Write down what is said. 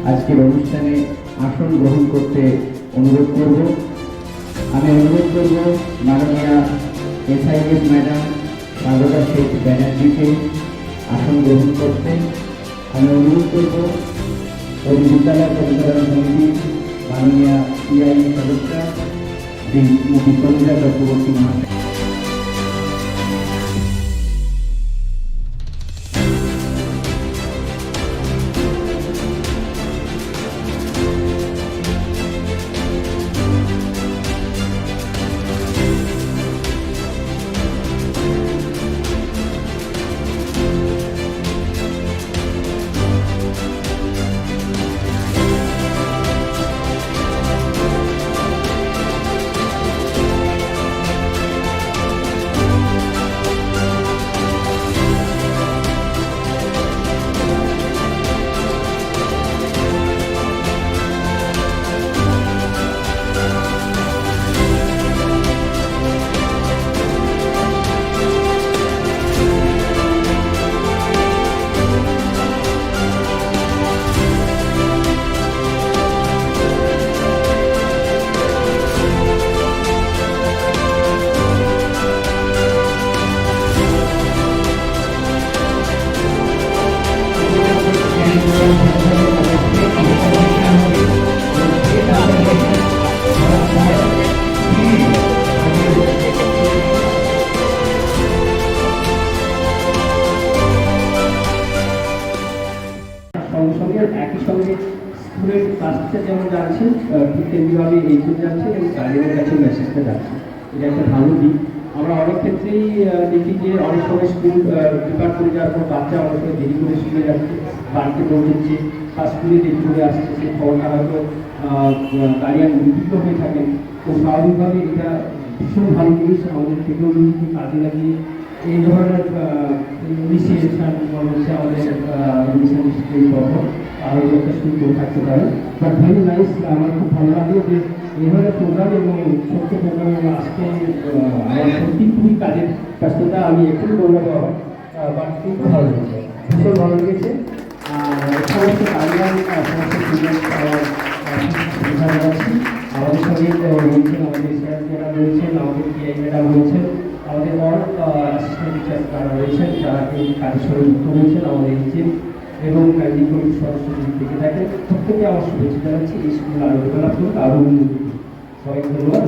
আজকের অনুষ্ঠানে আসন গ্রহণ করতে অনুরোধ করব। আমি অনুরোধ করব মাননীয়া SIS ম্যাডাম স্বাগতা শেখ ব্যানার্জিকে আসন গ্রহণ করতে। আমি অনুরোধ করব ওই বিদ্যালয় পরিচালনা সমিতির মাননীয়া PIE সদস্য শ্রী বিপ্লবীরা চক্রবর্তী মহাশয়। একই সঙ্গে স্কুলের ক্লাসটা যেমন যাচ্ছেন ঠিক তেমনিভাবে এইগুলো যাচ্ছেন এবং গার্ডিয়ানের কাছে মেসেজটা যাচ্ছে। এটা একটা ভালো দিক। আমরা অনেক ক্ষেত্রেই দেখি যে অনেক সময় স্কুল ডিপার্ট করে যাওয়ার পর বাচ্চা অনেক সময় দেরি করে স্কুলে যাচ্ছে, বাড়িতে পৌঁছচ্ছে বা স্কুলে দেরি করে আসছে, সেই খবরটা হয়তো গার্ডিয়ান উদ্বিগ্ন হয়ে থাকেন। তো স্বাভাবিকভাবে এটা ভীষণ ভালো জিনিস। আমাদের টেকনোলজিকে কাজে লাগিয়ে এই ধরনের ইনিশিয়েশন হচ্ছে আমাদের ইনিশিয়েটিভ পথ আরও যথেষ্ট করে থাকতে পারে। But very nice. আমার খুব ভালো লাগে যে এই ধরনের প্রোগ্রাম এবং ছোট্ট প্রোগ্রামে আজকে আমার সত্যি খুবই কাজের ব্যস্ততা, আমি একটু বলবো বাট কিন্তু ভালো লেগেছে, ভীষণ ভালো লেগেছে। সমস্ত গার্ডিয়ান সমস্ত স্টুডেন্ট জানাচ্ছি আমাদের সঙ্গে রয়েছেন, আমাদের স্যার যারা রয়েছেন, আমাদের PI ম্যাডাম রয়েছেন, আমাদের অল অ্যাসিস্ট্যান্ট টিচার যারা রয়েছেন, যারা এই কাজের সঙ্গে যুক্ত রয়েছেন, আমাদের ইঞ্জিন এবং ম্যানেজিং কমিটির সদস্য যদি থেকে থাকেন, প্রত্যেকে আমার শুভেচ্ছা জানাচ্ছি। এই স্কুল আরও ডেভেলপ করুক, আরও উন্নতি। সবাইকে ধন্যবাদ।